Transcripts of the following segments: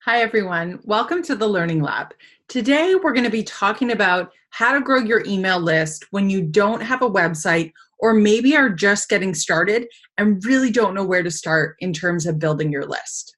Hi, everyone. Welcome to the Learning Lab. Today, we're going to be talking about how to grow your email list when you don't have a website or maybe are just getting started and really don't know where to start in terms of building your list.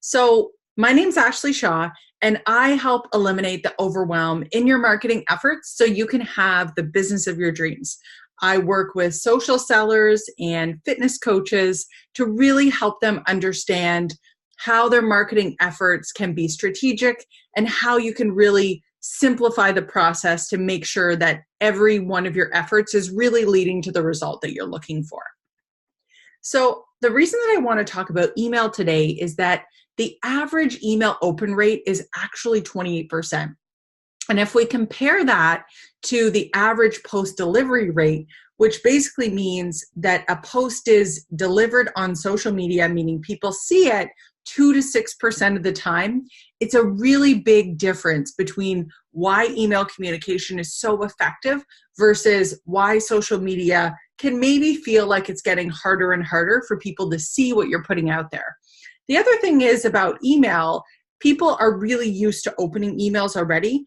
So my name's Ashley Shaw, and I help eliminate the overwhelm in your marketing efforts so you can have the business of your dreams. I work with social sellers and fitness coaches to really help them understand how their marketing efforts can be strategic and how you can really simplify the process to make sure that every one of your efforts is really leading to the result that you're looking for. So the reason that I want to talk about email today is that the average email open rate is actually 28%. And if we compare that to the average post delivery rate, which basically means that a post is delivered on social media, meaning people see it 2 to 6% of the time, it's a really big difference between why email communication is so effective versus why social media can maybe feel like it's getting harder and harder for people to see what you're putting out there. The other thing is about email, people are really used to opening emails already.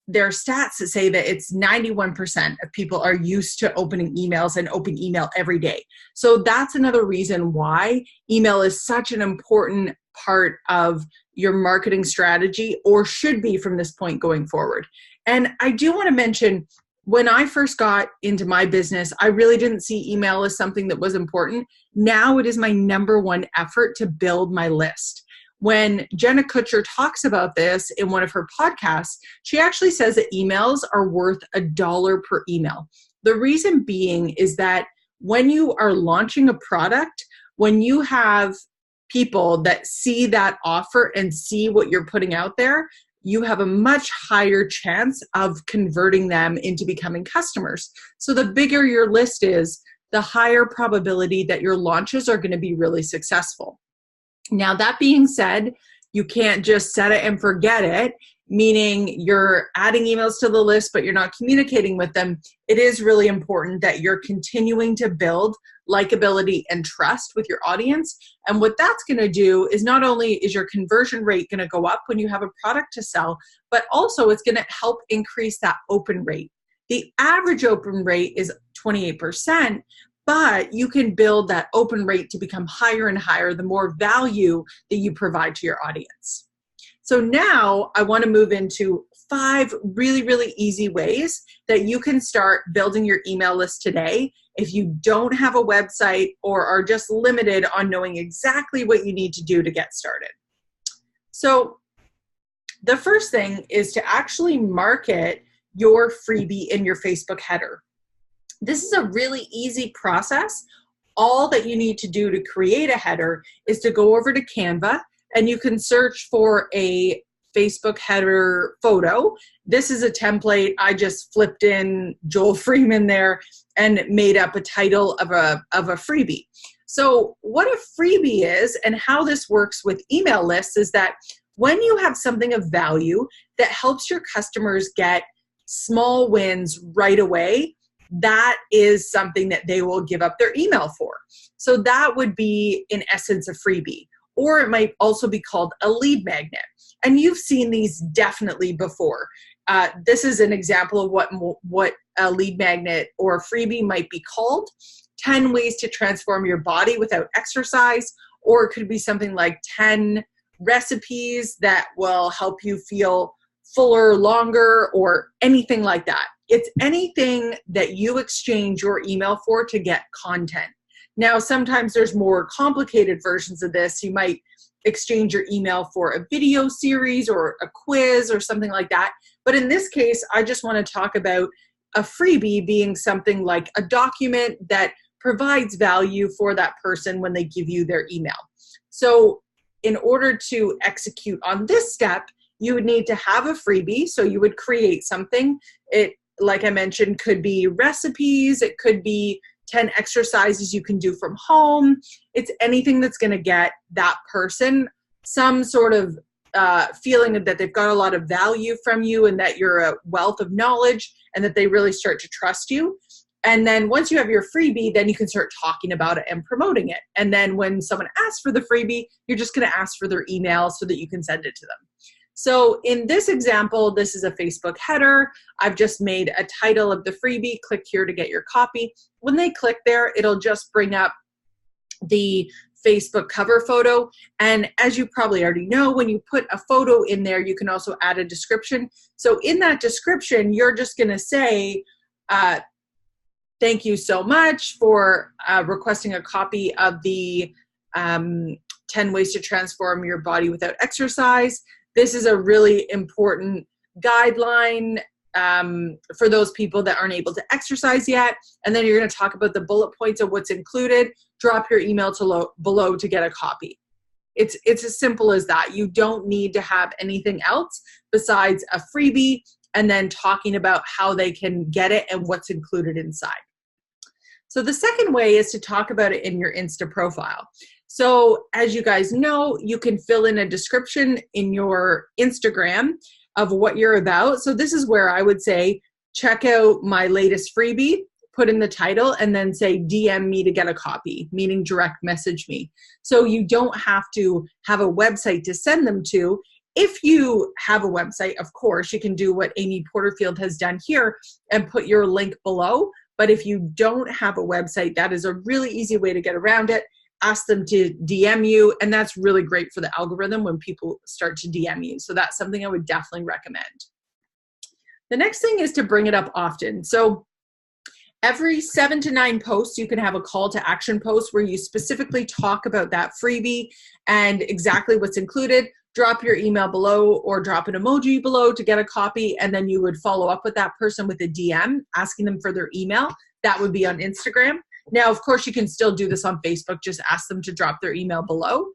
There are stats that say that it's 91% of people are used to opening emails and open email every day. So that's another reason why email is such an important part of your marketing strategy, or should be from this point going forward. And I do want to mention, when I first got into my business, I really didn't see email as something that was important. Now it is my number one effort to build my list. When Jenna Kutcher talks about this in one of her podcasts, she actually says that emails are worth $1 per email. The reason being is that when you are launching a product, when you have people that see that offer and see what you're putting out there, you have a much higher chance of converting them into becoming customers. So the bigger your list is, the higher probability that your launches are going to be really successful. Now, that being said, you can't just set it and forget it, meaning you're adding emails to the list, but you're not communicating with them. It is really important that you're continuing to build likability and trust with your audience. And what that's going to do is not only is your conversion rate going to go up when you have a product to sell, but also it's going to help increase that open rate. The average open rate is 28%. But you can build that open rate to become higher and higher the more value that you provide to your audience. So now I want to move into 5 really, really easy ways that you can start building your email list today if you don't have a website or are just limited on knowing exactly what you need to do to get started. So the first thing is to actually market your freebie in your Facebook header. This is a really easy process. All that you need to do to create a header is to go over to Canva, and you can search for a Facebook header photo. This is a template. I just flipped in Joel Freeman there and made up a title of a freebie. So what a freebie is and how this works with email lists is that when you have something of value that helps your customers get small wins right away, that is something that they will give up their email for. So that would be, in essence, a freebie. Or it might also be called a lead magnet. And you've seen these definitely before. This is an example of what a lead magnet or a freebie might be called. 10 ways to transform your body without exercise. Or it could be something like 10 recipes that will help you feel fuller, longer, or anything like that. It's anything that you exchange your email for to get content. Now, sometimes there's more complicated versions of this. You might exchange your email for a video series or a quiz or something like that. But in this case, I just want to talk about a freebie being something like a document that provides value for that person when they give you their email. So in order to execute on this step, you would need to have a freebie. So you would create something. It, like I mentioned, could be recipes. It could be 10 exercises you can do from home. It's anything that's going to get that person some sort of feeling that they've got a lot of value from you and that you're a wealth of knowledge and that they really start to trust you. And then once you have your freebie, then you can start talking about it and promoting it. And then when someone asks for the freebie, you're just going to ask for their email so that you can send it to them. So in this example, this is a Facebook header. I've just made a title of the freebie. Click here to get your copy. When they click there, it'll just bring up the Facebook cover photo. And as you probably already know, when you put a photo in there, you can also add a description. So in that description, you're just going to say, thank you so much for requesting a copy of the 10 ways to transform your body without exercise. This is a really important guideline for those people that aren't able to exercise yet. And then you're going to talk about the bullet points of what's included. Drop your email below to get a copy. It's as simple as that. You don't need to have anything else besides a freebie and then talking about how they can get it and what's included inside. So the second way is to talk about it in your Insta profile. So as you guys know, you can fill in a description in your Instagram of what you're about. So this is where I would say, check out my latest freebie, put in the title, and then say DM me to get a copy, meaning direct message me. So you don't have to have a website to send them to. If you have a website, of course, you can do what Amy Porterfield has done here and put your link below. But if you don't have a website, that is a really easy way to get around it. Ask them to DM you, and that's really great for the algorithm when people start to DM you. So that's something I would definitely recommend. The next thing is to bring it up often. So every 7 to 9 posts, you can have a call to action post where you specifically talk about that freebie and exactly what's included. Drop your email below or drop an emoji below to get a copy, and then you would follow up with that person with a DM asking them for their email. That would be on Instagram. Now, of course, you can still do this on Facebook. Just ask them to drop their email below.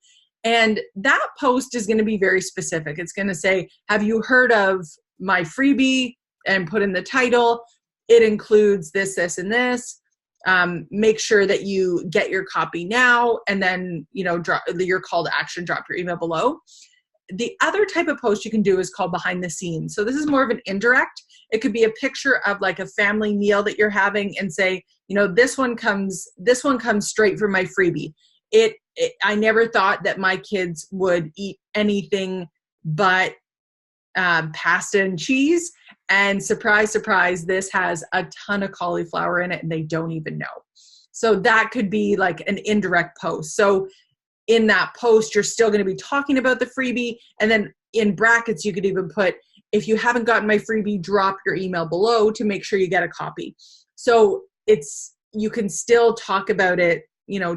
And that post is going to be very specific. It's going to say, have you heard of my freebie? And put in the title. It includes this, this, and this. Make sure that you get your copy now, and then, drop your call to action, drop your email below. The other type of post you can do is called behind the scenes. So this is more of an indirect. It could be a picture of like a family meal that you're having and say, this one comes straight from my freebie. I never thought that my kids would eat anything but pasta and cheese. And surprise, surprise, this has a ton of cauliflower in it and they don't even know. So that could be like an indirect post. So in that post, you're still going to be talking about the freebie. And then in brackets, you could even put, if you haven't gotten my freebie, drop your email below to make sure you get a copy. So you can still talk about it,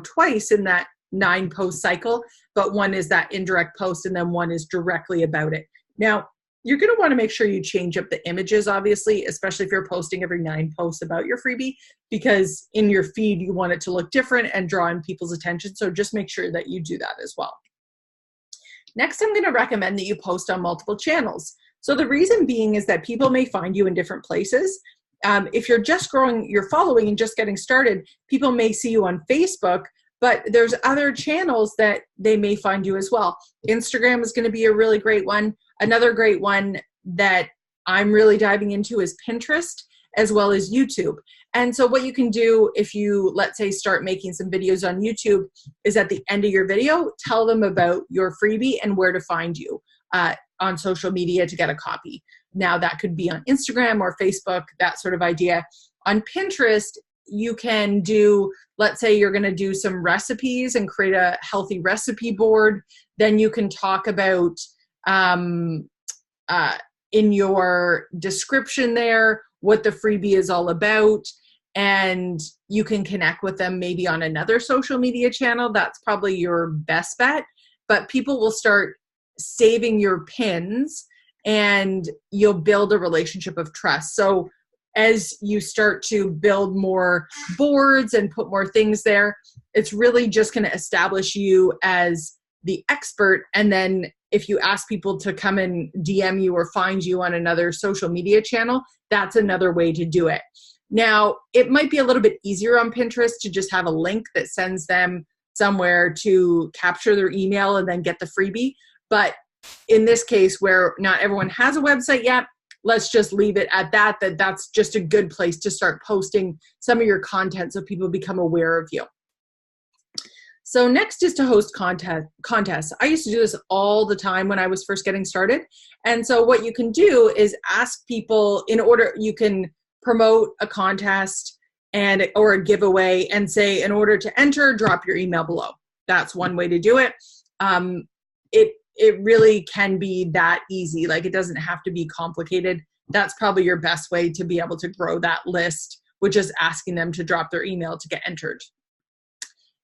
twice in that 9 post cycle, but one is that indirect post and then one is directly about it. Now, you're going to want to make sure you change up the images, obviously, especially if you're posting every 9 posts about your freebie, because in your feed, you want it to look different and draw in people's attention. So just make sure that you do that as well. Next, I'm going to recommend that you post on multiple channels. So the reason being is that people may find you in different places. If you're just growing your following and just getting started, people may see you on Facebook, but there's other channels that they may find you as well. Instagram is going to be a really great one. Another great one that I'm really diving into is Pinterest, as well as YouTube. And so what you can do if you, let's say, start making some videos on YouTube is at the end of your video, tell them about your freebie and where to find you on social media to get a copy. Now that could be on Instagram or Facebook, that sort of idea. On Pinterest, you can do, let's say you're going to do some recipes and create a healthy recipe board. Then you can talk about in your description there what the freebie is all about, and you can connect with them maybe on another social media channel. That's probably your best bet, but people will start saving your pins and you'll build a relationship of trust. So as you start to build more boards and put more things there, it's really just going to establish you as the expert. And then if you ask people to come and DM you or find you on another social media channel, that's another way to do it. Now, it might be a little bit easier on Pinterest to just have a link that sends them somewhere to capture their email and then get the freebie. But in this case, where not everyone has a website yet, let's just leave it at that, that's just a good place to start posting some of your content so people become aware of you. So next is to host contests. I used to do this all the time when I was first getting started. And so what you can do is ask people, you can promote a contest or a giveaway and say, in order to enter, drop your email below. That's one way to do it. It really can be that easy. Like, it doesn't have to be complicated. That's probably your best way to be able to grow that list, with just asking them to drop their email to get entered.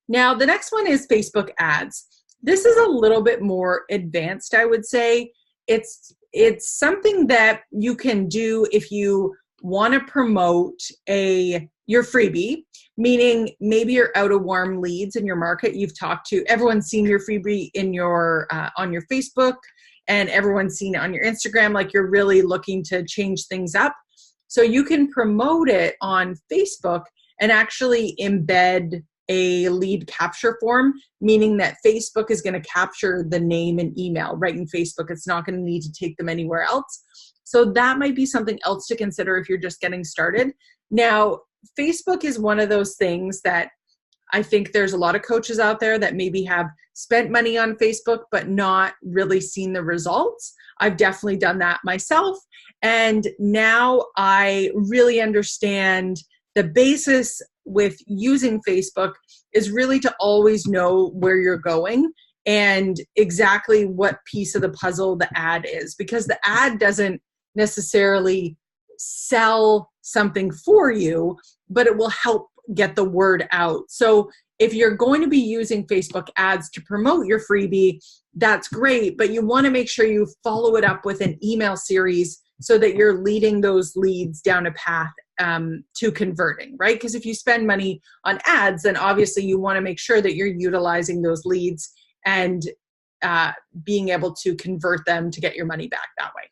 Now, the next one is Facebook ads. This is a little bit more advanced, I would say. It's something that you can do if you want to promote your freebie, meaning maybe you're out of warm leads in your market. You've talked to, everyone's seen your freebie in your on your Facebook, and everyone's seen it on your Instagram. Like, you're really looking to change things up. So you can promote it on Facebook and actually embed a lead capture form, meaning that Facebook is going to capture the name and email right in Facebook. It's not going to need to take them anywhere else. So that might be something else to consider if you're just getting started. Now, Facebook is one of those things that I think there's a lot of coaches out there that maybe have spent money on Facebook but not really seen the results. I've definitely done that myself. And now I really understand the basis with using Facebook is really to always know where you're going and exactly what piece of the puzzle the ad is, because the ad doesn't necessarily sell something for you, but it will help get the word out. So if you're going to be using Facebook ads to promote your freebie, that's great, but you want to make sure you follow it up with an email series so that you're leading those leads down a path to converting, right? Because if you spend money on ads, then obviously you want to make sure that you're utilizing those leads and being able to convert them to get your money back that way.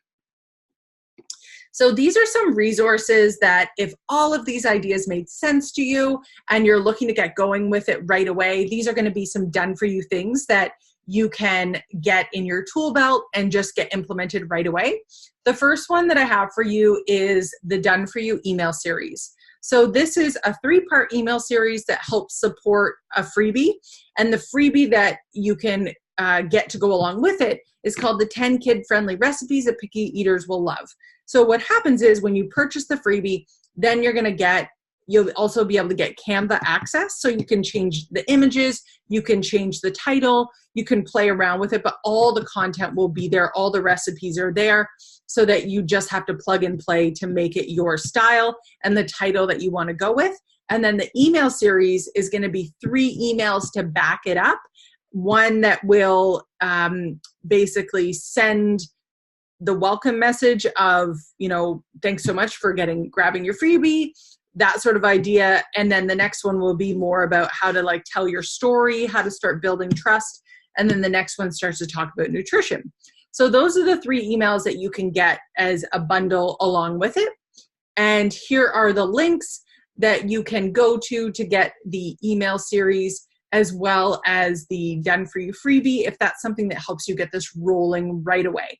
So these are some resources that if all of these ideas made sense to you and you're looking to get going with it right away, these are going to be some done for you things that you can get in your tool belt and just get implemented right away. The first one that I have for you is the Done For You email series. So this is a 3-part email series that helps support a freebie, and the freebie that you can get to go along with it is called the 10 kid-friendly recipes that picky eaters will love. So what happens is when you purchase the freebie, then you'll also be able to get Canva access. So you can change the images, you can change the title, you can play around with it, but all the content will be there. All the recipes are there so that you just have to plug and play to make it your style and the title that you want to go with. And then the email series is going to be 3 emails to back it up. One that will basically send the welcome message of, thanks so much for grabbing your freebie, that sort of idea. And then the next one will be more about how to tell your story, how to start building trust. And then the next one starts to talk about nutrition. So those are the 3 emails that you can get as a bundle along with it. And here are the links that you can go to get the email series, as well as the Done For You freebie, if that's something that helps you get this rolling right away.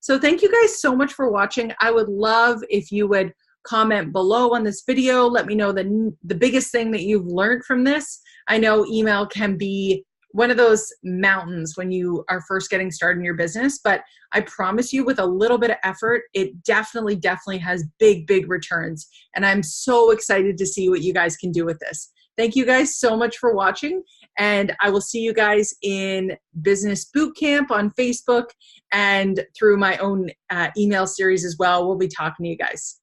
So thank you guys so much for watching. I would love if you would comment below on this video. Let me know the biggest thing that you've learned from this. I know email can be one of those mountains when you are first getting started in your business, but I promise you, with a little bit of effort, it definitely has big, big returns. And I'm so excited to see what you guys can do with this. Thank you guys so much for watching, and I will see you guys in Business Bootcamp on Facebook and through my own email series as well. We'll be talking to you guys.